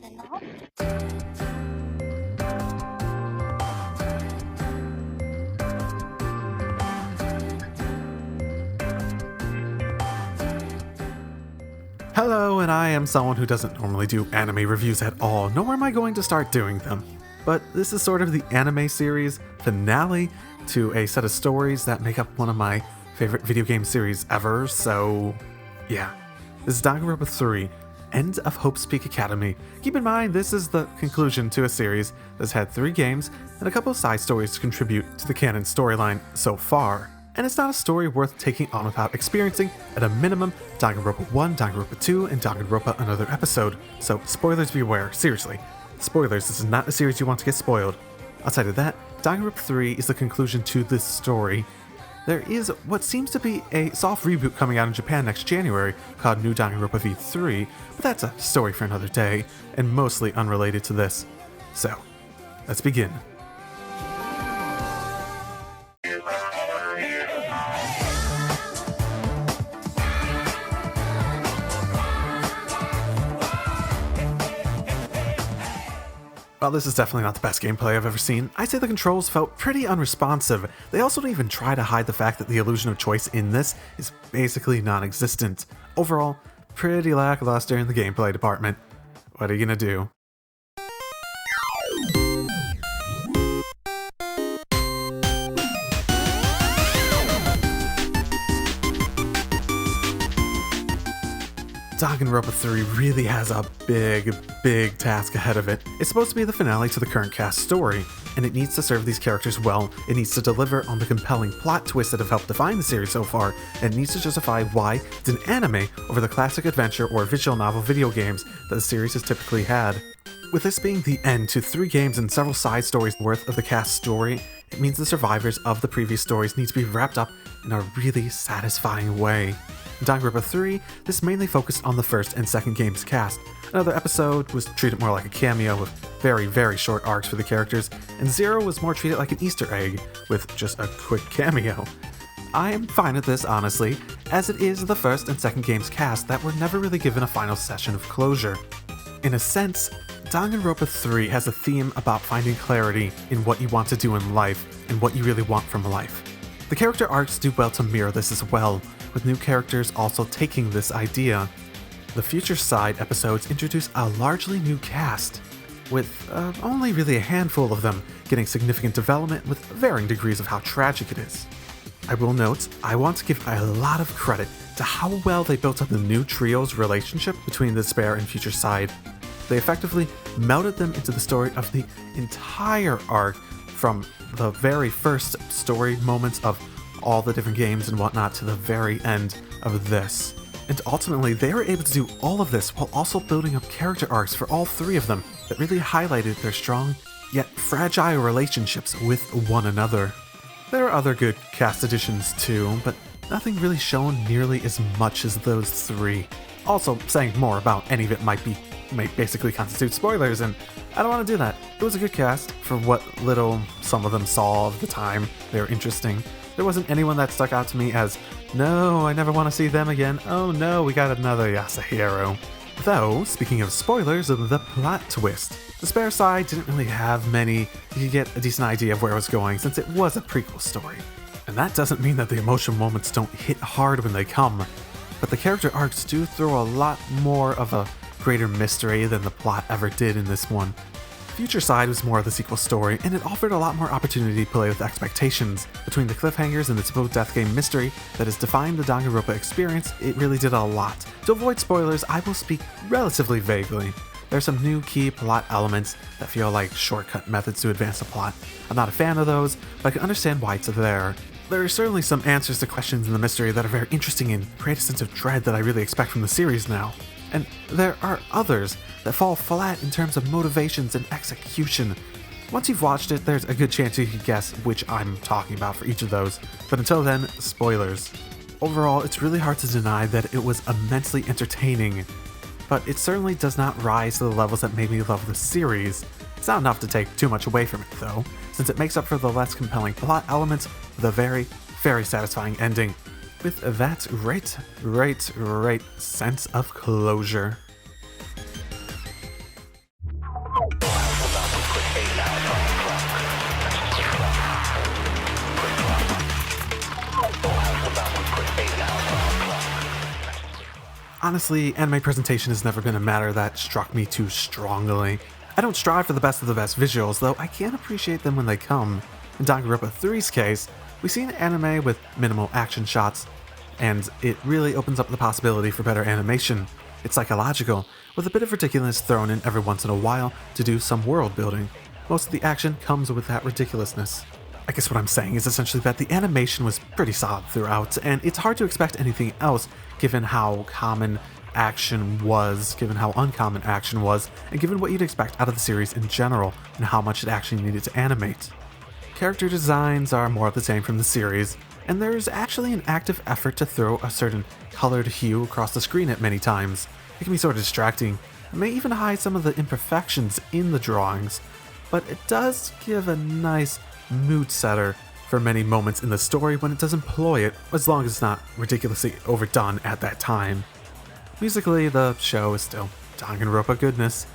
not enough. Hello, and I am someone who doesn't normally do anime reviews at all, nor am I going to start doing them. But this is sort of the anime series finale to a set of stories that make up one of my favorite video game series ever, so yeah. This is Danganronpa 3, End of Hope's Peak Academy. Keep in mind, this is the conclusion to a series that's had 3 games and a couple of side stories to contribute to the canon storyline so far. And it's not a story worth taking on without experiencing, at a minimum, Danganronpa 1, Danganronpa 2, and Danganronpa Another episode. So spoilers beware, seriously. Spoilers, this is not a series you want to get spoiled. Outside of that, Danganronpa 3 is the conclusion to this story. There is what seems to be a soft reboot coming out in Japan next January called New Danganronpa V3, but that's a story for another day, and mostly unrelated to this. So, let's begin. While this is definitely not the best gameplay I've ever seen, I'd say the controls felt pretty unresponsive. They also don't even try to hide the fact that the illusion of choice in this is basically non-existent. Overall, pretty lackluster in the gameplay department. What are you gonna do? Danganronpa 3 really has a big task ahead of it. It's supposed to be the finale to the current cast story, and it needs to serve these characters well, it needs to deliver on the compelling plot twists that have helped define the series so far, and it needs to justify why it's an anime over the classic adventure or visual novel video games that the series has typically had. With this being the end to 3 games and several side stories worth of the cast story, it means the survivors of the previous stories need to be wrapped up in a really satisfying way. In Danganronpa 3, this mainly focused on the first and second game's cast. Another episode was treated more like a cameo with very short arcs for the characters, and Zero was more treated like an Easter egg with just a quick cameo. I am fine with this, honestly, as it is the first and second game's cast that were never really given a final session of closure. In a sense, Danganronpa 3 has a theme about finding clarity in what you want to do in life and what you really want from life. The character arcs do well to mirror this as well, with new characters also taking this idea. The Future Side episodes introduce a largely new cast, with only really a handful of them getting significant development with varying degrees of how tragic it is. I will note, I want to give a lot of credit to how well they built up the new trio's relationship between the Despair and Future Side. They effectively melded them into the story of the entire arc, from the very first story moments of all the different games and whatnot to the very end of this. And ultimately, they were able to do all of this while also building up character arcs for all 3 of them that really highlighted their strong, yet fragile relationships with one another. There are other good cast additions too, but nothing really shown nearly as much as those 3. Also, saying more about any of it might basically constitute spoilers, and I don't want to do that. It was a good cast for what little some of them saw of the time. They were interesting. There wasn't anyone that stuck out to me as, no, I never want to see them again. Oh no, we got another Yasuhiro. Though, speaking of spoilers, the plot twist. The Spare Side didn't really have many. You could get a decent idea of where it was going since it was a prequel story. And that doesn't mean that the emotional moments don't hit hard when they come, but the character arcs do throw a lot more of a greater mystery than the plot ever did in this one. Future Side was more of the sequel story, and it offered a lot more opportunity to play with expectations. Between the cliffhangers and the typical death game mystery that has defined the Danganronpa experience, it really did a lot. To avoid spoilers, I will speak relatively vaguely. There are some new key plot elements that feel like shortcut methods to advance the plot. I'm not a fan of those, but I can understand why it's there. There are certainly some answers to questions in the mystery that are very interesting and create a sense of dread that I really expect from the series now. And there are others that fall flat in terms of motivations and execution. Once you've watched it, there's a good chance you can guess which I'm talking about for each of those, but until then, spoilers. Overall, it's really hard to deny that it was immensely entertaining, but it certainly does not rise to the levels that made me love the series. It's not enough to take too much away from it though, since it makes up for the less compelling plot elements with a very satisfying ending. With that great sense of closure. Honestly, anime presentation has never been a matter that struck me too strongly. I don't strive for the best of the best visuals, though I can appreciate them when they come. In Danganronpa 3's case, we see an anime with minimal action shots, and it really opens up the possibility for better animation. It's psychological, with a bit of ridiculousness thrown in every once in a while to do some world building. Most of the action comes with that ridiculousness. I guess what I'm saying is essentially that the animation was pretty solid throughout, and it's hard to expect anything else given how common action was, given how uncommon action was, and given what you'd expect out of the series in general, and how much it actually needed to animate. Character designs are more of the same from the series, and there's actually an active effort to throw a certain colored hue across the screen at many times. It can be sort of distracting, and may even hide some of the imperfections in the drawings, but it does give a nice mood setter for many moments in the story when it does employ it, as long as it's not ridiculously overdone at that time. Musically, the show is still Danganronpa goodness.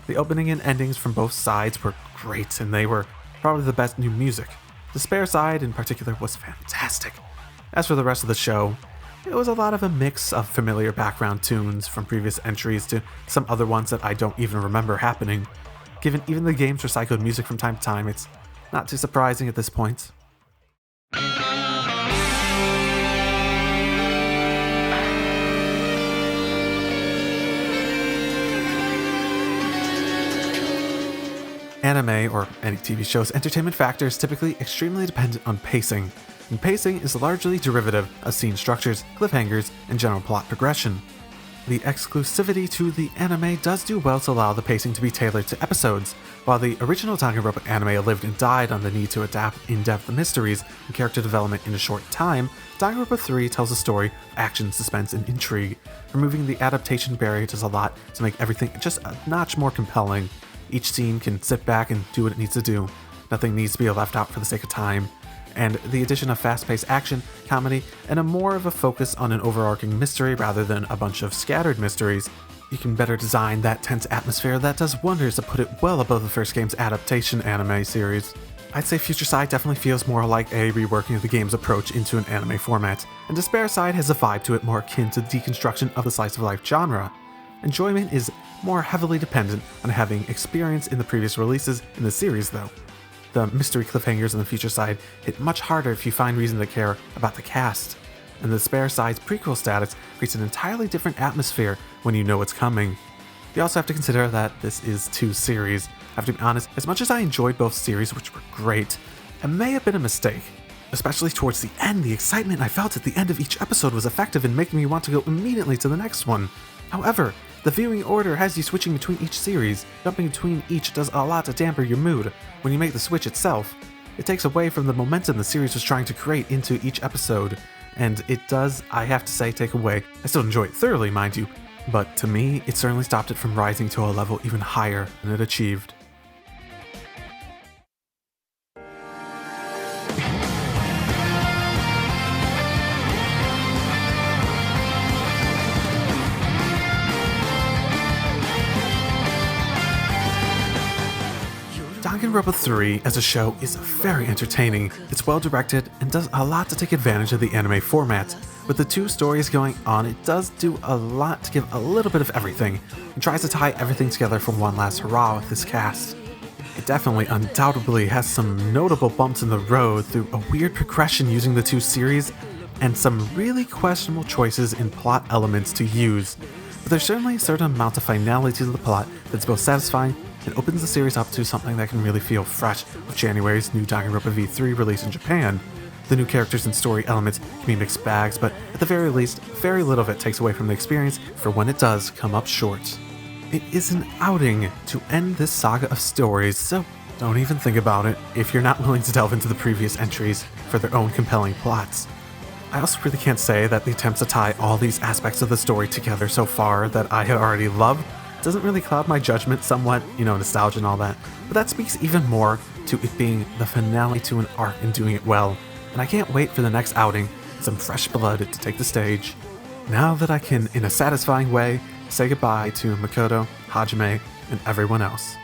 The opening and endings from both sides were great, and they were probably the best new music. The Spare side in particular was fantastic. As for the rest of the show, it was a lot of a mix of familiar background tunes from previous entries to some other ones that I don't even remember happening. Given even the game's recycled music from time to time, it's not too surprising at this point. Anime, or any TV show's entertainment factor, is typically extremely dependent on pacing, and pacing is largely derivative of scene structures, cliffhangers, and general plot progression. The exclusivity to the anime does do well to allow the pacing to be tailored to episodes. While the original Danganronpa anime lived and died on the need to adapt in-depth mysteries and character development in a short time, Danganronpa 3 tells a story of action, suspense, and intrigue. Removing the adaptation barrier does a lot to make everything just a notch more compelling. Each scene can sit back and do what it needs to do. Nothing needs to be left out for the sake of time. And the addition of fast-paced action, comedy, and a more of a focus on an overarching mystery rather than a bunch of scattered mysteries, you can better design that tense atmosphere that does wonders to put it well above the first game's adaptation anime series. I'd say Future Side definitely feels more like a reworking of the game's approach into an anime format, and Despair Side has a vibe to it more akin to the deconstruction of the slice-of-life genre. Enjoyment is more heavily dependent on having experience in the previous releases in the series though. The mystery cliffhangers in the Future Side hit much harder if you find reason to care about the cast, and the Despair Side's prequel status creates an entirely different atmosphere when you know what's coming. You also have to consider that this is two series. I have to be honest, as much as I enjoyed both series, which were great, it may have been a mistake. Especially towards the end, the excitement I felt at the end of each episode was effective in making me want to go immediately to the next one. However, the viewing order has you switching between each series. Jumping between each does a lot to damper your mood. When you make the switch itself, it takes away from the momentum the series was trying to create into each episode, and it does, I have to say, take away. I still enjoy it thoroughly, mind you, but to me, it certainly stopped it from rising to a level even higher than it achieved. Danganronpa 3 as a show is very entertaining. It's well directed and does a lot to take advantage of the anime format. With the two stories going on, it does do a lot to give a little bit of everything, and tries to tie everything together for one last hurrah with this cast. It definitely undoubtedly has some notable bumps in the road through a weird progression using the two series, and some really questionable choices in plot elements to use. But there's certainly a certain amount of finality to the plot that's both satisfying and opens the series up to something that can really feel fresh with January's new Danganronpa V3 release in Japan. The new characters and story elements can be mixed bags, but at the very least, very little of it takes away from the experience for when it does come up short. It is an outing to end this saga of stories, so don't even think about it if you're not willing to delve into the previous entries for their own compelling plots. I also really can't say that the attempts to tie all these aspects of the story together so far that I had already loved doesn't really cloud my judgment somewhat, nostalgia and all that, but that speaks even more to it being the finale to an arc and doing it well, and I can't wait for the next outing, some fresh blood to take the stage. Now that I can, in a satisfying way, say goodbye to Makoto, Hajime, and everyone else.